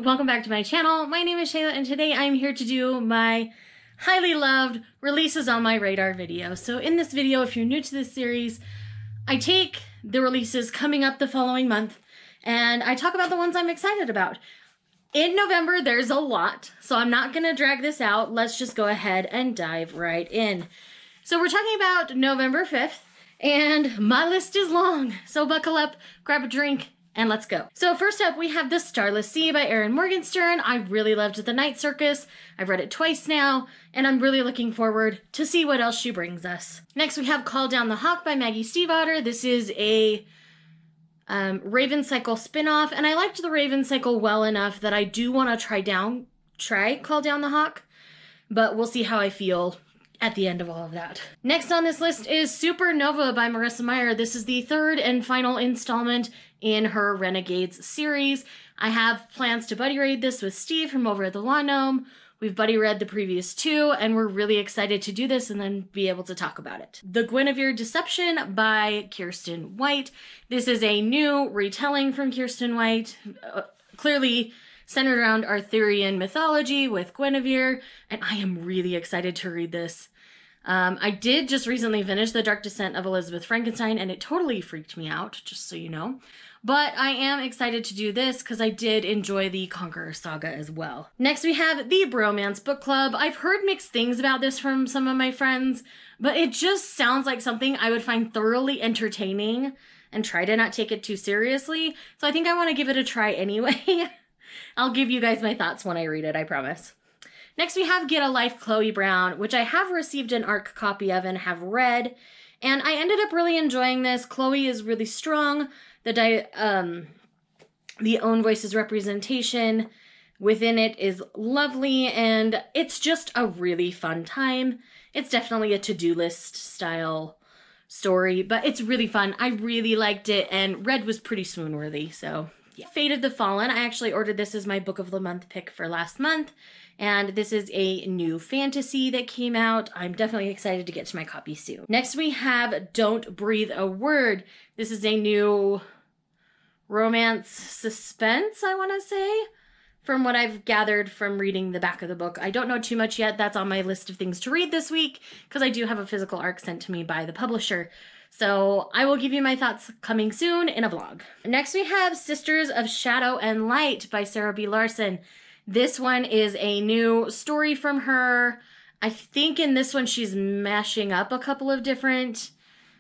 welcome back to my channel. My name is Shayla and today I'm here to do my highly loved releases on my radar video. So in this video, if you're new to this series, I take the releases coming up the following month and I talk about the ones I'm excited about. In November, there's a lot, so I'm not gonna drag this out. Let's just go ahead and dive right in. So we're talking about November 5th and my list is long. So buckle up, grab a drink, and let's go. So first up, we have The Starless Sea by Erin Morgenstern. I really loved The Night Circus. I've read it twice now, and I'm really looking forward to see what else she brings us. Next, we have Call Down the Hawk by Maggie Stiefvater. This is a Raven Cycle spinoff, and I liked the Raven Cycle well enough that I do want to try Call Down the Hawk, but we'll see how I feel at the end of all of that. Next on this list is Supernova by Marissa Meyer. This is the third and final installment in her Renegades series. I have plans to buddy read this with Steve from over at the Law Gnome. We've buddy read the previous two, and we're really excited to do this and then be able to talk about it. The Guinevere Deception by Kiersten White. This is a new retelling from Kiersten White, clearly centered around Arthurian mythology with Guinevere, and I am really excited to read this. I did just recently finish The Dark Descent of Elizabeth Frankenstein, and it totally freaked me out, just so you know. But I am excited to do this because I did enjoy the Conqueror Saga as well. Next we have The Bromance Book Club. I've heard mixed things about this from some of my friends, but it just sounds like something I would find thoroughly entertaining and try to not take it too seriously. So I think I want to give it a try anyway. I'll give you guys my thoughts when I read it, I promise. Next we have Get a Life, Chloe Brown, which I have received an ARC copy of and have read. And I ended up really enjoying this. Chloe is really strong. The own voices representation within it is lovely, and it's just a really fun time. It's definitely a to-do list style story, but it's really fun. I really liked it, and Red was pretty swoon-worthy, so yeah. Fate of the Fallen. I actually ordered this as my book of the month pick for last month, and this is a new fantasy that came out. I'm definitely excited to get to my copy soon. Next we have Don't Breathe a Word. This is a new romance suspense, I want to say, from what I've gathered from reading the back of the book. I don't know too much yet. That's on my list of things to read this week because I do have a physical ARC sent to me by the publisher. So I will give you my thoughts coming soon in a vlog. Next we have Sisters of Shadow and Light by Sarah B. Larson. This one is a new story from her. I think in this one she's mashing up a couple of different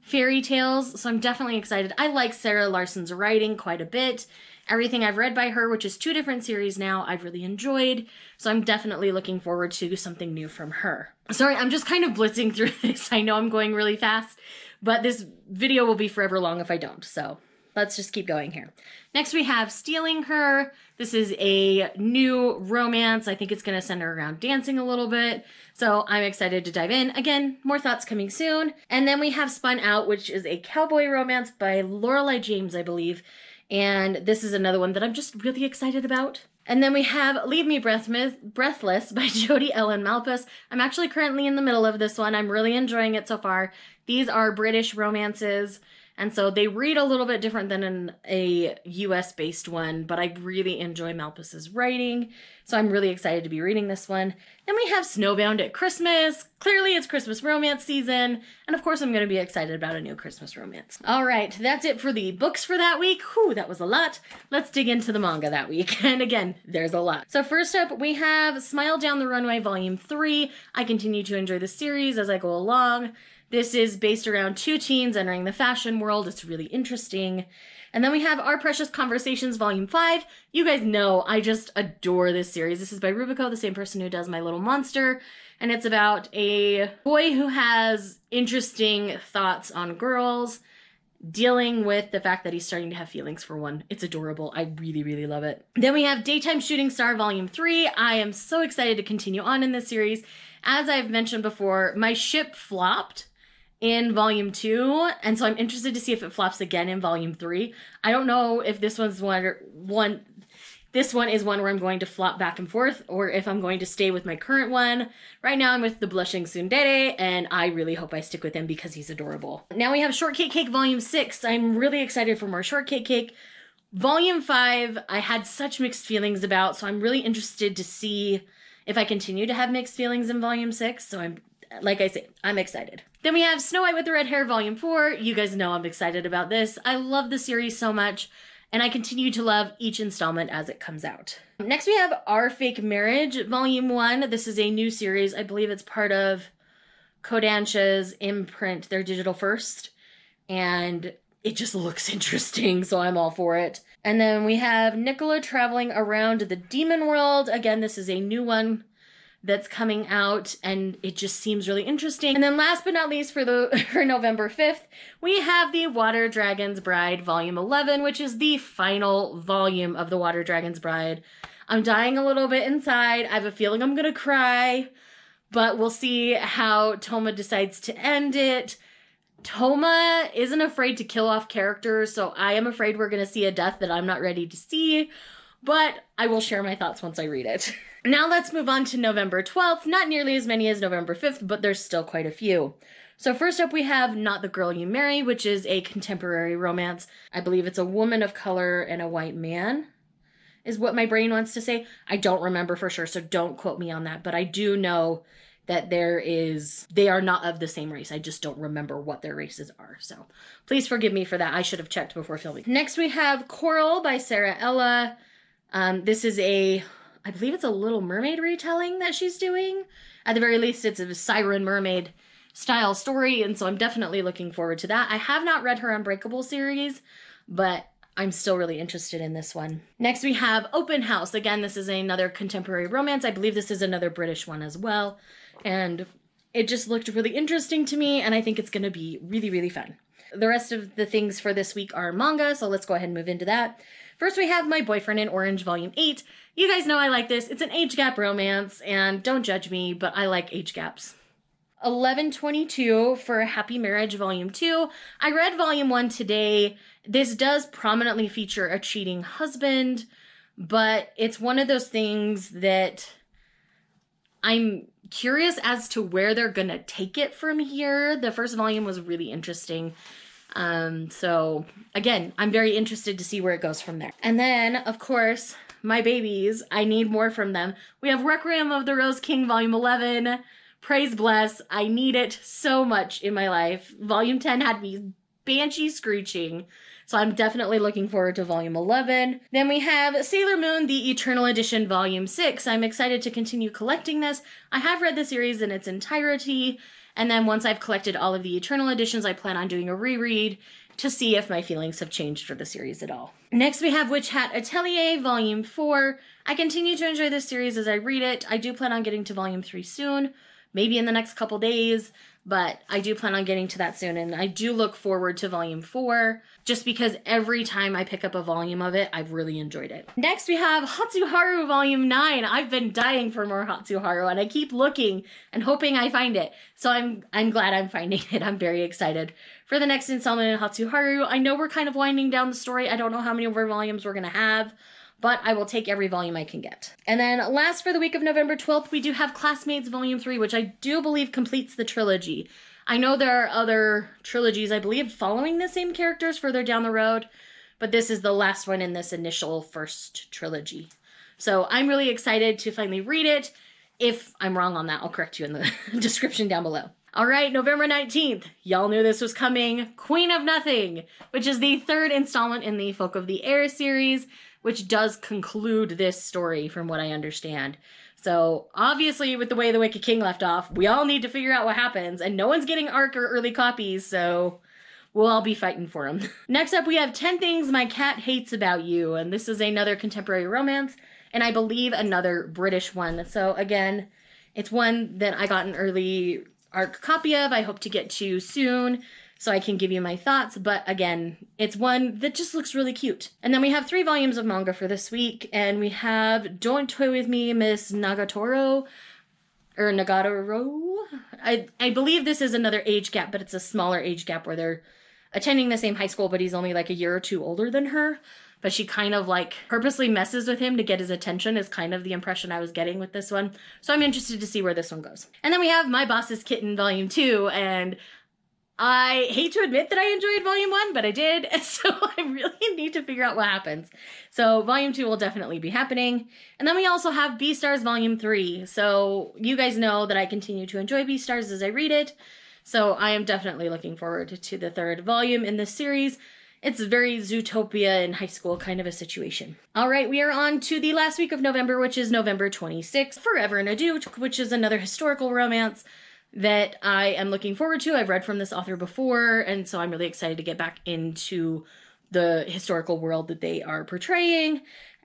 fairy tales, so I'm definitely excited. I like Sarah Larson's writing quite a bit. Everything I've read by her, which is 2 different series now, I've really enjoyed, so I'm definitely looking forward to something new from her. Sorry, I'm just kind of blitzing through this. I know I'm going really fast, but this video will be forever long if I don't, so let's just keep going here. Next we have Stealing Her. This is a new romance. I think it's going to center around dancing a little bit, so I'm excited to dive in. Again, more thoughts coming soon. And then we have Spun Out, which is a cowboy romance by Lorelei James, I believe. And this is another one that I'm just really excited about. And then we have Leave Me Breathless by Jodi Ellen Malpas. I'm actually currently in the middle of this one. I'm really enjoying it so far. These are British romances, and so they read a little bit different than a US-based one, but I really enjoy Malpas's writing, so I'm really excited to be reading this one. Then we have Snowbound at Christmas. Clearly it's Christmas romance season, and of course I'm going to be excited about a new Christmas romance. All right, that's it for the books for that week. Whew, that was a lot. Let's dig into the manga that week, and again, there's a lot. So first up, we have Smile Down the Runway Volume 3. I continue to enjoy the series as I go along. This is based around 2 teens entering the fashion world. It's really interesting. And then we have Our Precious Conversations Volume 5. You guys know I just adore this series. This is by Rubico, the same person who does My Little Monster. And it's about a boy who has interesting thoughts on girls, dealing with the fact that he's starting to have feelings for one. It's adorable. I really, really love it. Then we have Daytime Shooting Star Volume 3. I am so excited to continue on in this series. As I've mentioned before, my ship flopped in Volume 2, and so I'm interested to see if it flops again in Volume 3. I don't know if this one's this one is one where I'm going to flop back and forth, or if I'm going to stay with my current one. Right now I'm with the Blushing Tsundere, and I really hope I stick with him because he's adorable. Now we have Shortcake Cake Volume 6. I'm really excited for more Shortcake Cake. Volume 5, I had such mixed feelings about, so I'm really interested to see if I continue to have mixed feelings in Volume 6, so like I say, I'm excited. Then we have Snow White with the Red Hair Volume 4. You guys know I'm excited about this. I love the series so much, and I continue to love each installment as it comes out. Next we have Our Fake Marriage Volume 1. This is a new series. I believe it's part of Kodansha's imprint, their digital first, and it just looks interesting, so I'm all for it. And then we have Nicola Traveling Around the Demon World. Again, this is a new one that's coming out, and it just seems really interesting. And then last but not least for November 5th, we have the Water Dragon's Bride Volume 11, which is the final volume of the Water Dragon's Bride. I'm dying a little bit inside. I have a feeling I'm gonna cry, but we'll see how Toma decides to end it. Toma isn't afraid to kill off characters, so I am afraid we're going to see a death that I'm not ready to see, but I will share my thoughts once I read it. Now let's move on to November 12th. Not nearly as many as November 5th, but there's still quite a few. So first up we have Not the Girl You Marry, which is a contemporary romance. I believe it's a woman of color and a white man, is what my brain wants to say. I don't remember for sure, so don't quote me on that, but I do know that they are not of the same race. I just don't remember what their races are. So please forgive me for that. I should have checked before filming. Next we have Coral by Sarah Ella. This is I believe it's a Little Mermaid retelling that she's doing. At the very least, it's a siren mermaid style story, and so I'm definitely looking forward to that. I have not read her Unbreakable series, but I'm still really interested in this one. Next we have Open House. Again, this is another contemporary romance. I believe this is another British one as well. And it just looked really interesting to me, and I think it's going to be really, really fun. The rest of the things for this week are manga, so let's go ahead and move into that. First, we have My Boyfriend in Orange Volume 8. You guys know I like this. It's an age gap romance, and don't judge me, but I like age gaps. 11/22 for Happy Marriage Volume 2. I read Volume 1 today. This does prominently feature a cheating husband, but it's one of those things that I'm curious as to where they're gonna take it from here. The first volume was really interesting. So again, I'm very interested to see where it goes from there. And then, of course, my babies, I need more from them. We have Requiem of the Rose King Volume 11. Praise bless. I need it so much in my life. Volume 10 had me banshee screeching. So I'm definitely looking forward to Volume 11. Then we have Sailor Moon, the Eternal Edition Volume 6. I'm excited to continue collecting this. I have read the series in its entirety, and then once I've collected all of the Eternal Editions, I plan on doing a reread to see if my feelings have changed for the series at all. Next we have Witch Hat Atelier Volume 4. I continue to enjoy this series as I read it. I do plan on getting to Volume 3 soon, maybe in the next couple days, but I do plan on getting to that soon, and I do look forward to Volume 4, just because every time I pick up a volume of it, I've really enjoyed it. Next we have Hatsuharu Volume 9. I've been dying for more Hatsuharu, and I keep looking and hoping I find it. So I'm glad I'm finding it. I'm very excited for the next installment in Hatsuharu. I know we're kind of winding down the story. I don't know how many more volumes we're gonna have, but I will take every volume I can get. And then last for the week of November 12th, we do have Classmates Volume 3, which I do believe completes the trilogy. I know there are other trilogies, I believe, following the same characters further down the road, but this is the last one in this initial first trilogy. So I'm really excited to finally read it. If I'm wrong on that, I'll correct you in the description down below. All right, November 19th, y'all knew this was coming. Queen of Nothing, which is the third installment in the Folk of the Air series, which does conclude this story from what I understand. So obviously with the way the Wicked King left off, we all need to figure out what happens, and no one's getting ARC or early copies, so we'll all be fighting for them. Next up we have 10 Things My Cat Hates About You, and this is another contemporary romance, and I believe another British one. So again, it's one that I got an early ARC copy of. I hope to get to soon, so I can give you my thoughts, but again, it's one that just looks really cute. And then we have 3 volumes of manga for this week, and we have Don't Toy With Me, Miss Nagatoro, or Nagatoro. I believe this is another age gap, but it's a smaller age gap where they're attending the same high school, but he's only like a year or 2 older than her. But she kind of like purposely messes with him to get his attention is kind of the impression I was getting with this one. So I'm interested to see where this one goes. And then we have My Boss's Kitten Volume 2, and I hate to admit that I enjoyed volume 1, but I did, so I really need to figure out what happens. So volume 2 will definitely be happening. And then we also have Beastars volume 3. So you guys know that I continue to enjoy Beastars as I read it. So I am definitely looking forward to the 3rd volume in this series. It's very Zootopia in high school kind of a situation. All right, we are on to the last week of November, which is November 26th, Forever and a Duke, which is another historical romance that I am looking forward to. I've read from this author before, and so I'm really excited to get back into the historical world that they are portraying.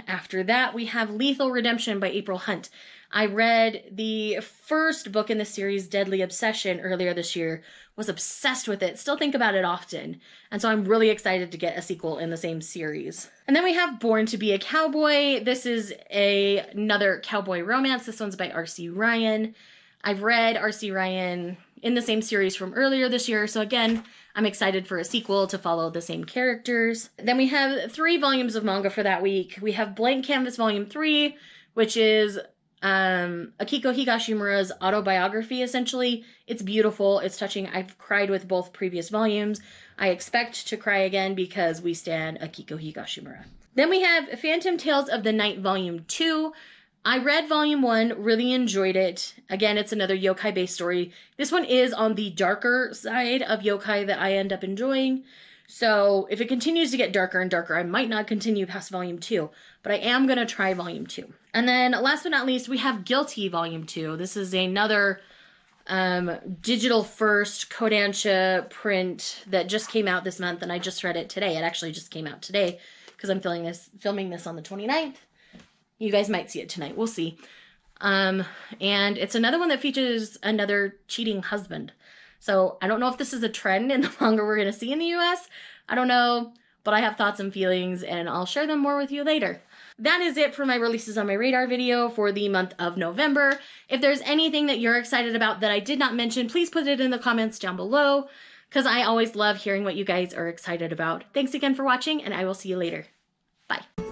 After that, we have Lethal Redemption by April Hunt. I read the first book in the series, Deadly Obsession, earlier this year, was obsessed with it, still think about it often, and so I'm really excited to get a sequel in the same series. And then we have Born to be a Cowboy. This is another cowboy romance. This one's by R.C. Ryan. I've read R.C. Ryan in the same series from earlier this year, so again, I'm excited for a sequel to follow the same characters. Then we have 3 volumes of manga for that week. We have Blank Canvas Volume 3, which is Akiko Higashimura's autobiography, essentially. It's beautiful, it's touching. I've cried with both previous volumes. I expect to cry again because we stan Akiko Higashimura. Then we have Phantom Tales of the Night Volume 2. I read volume 1, really enjoyed it. Again, it's another yokai-based story. This one is on the darker side of yokai that I end up enjoying. So if it continues to get darker and darker, I might not continue past volume 2, but I am going to try volume 2. And then last but not least, we have Guilty volume 2. This is another digital first Kodansha print that just came out this month, and I just read it today. It actually just came out today because I'm filming this on the 29th. You guys might see it tonight. We'll see. And it's another one that features another cheating husband. So I don't know if this is a trend in the manga we're going to see in the US. I don't know, but I have thoughts and feelings, and I'll share them more with you later. That is it for my releases on my radar video for the month of November. If there's anything that you're excited about that I did not mention, please put it in the comments down below, because I always love hearing what you guys are excited about. Thanks again for watching, and I will see you later. Bye.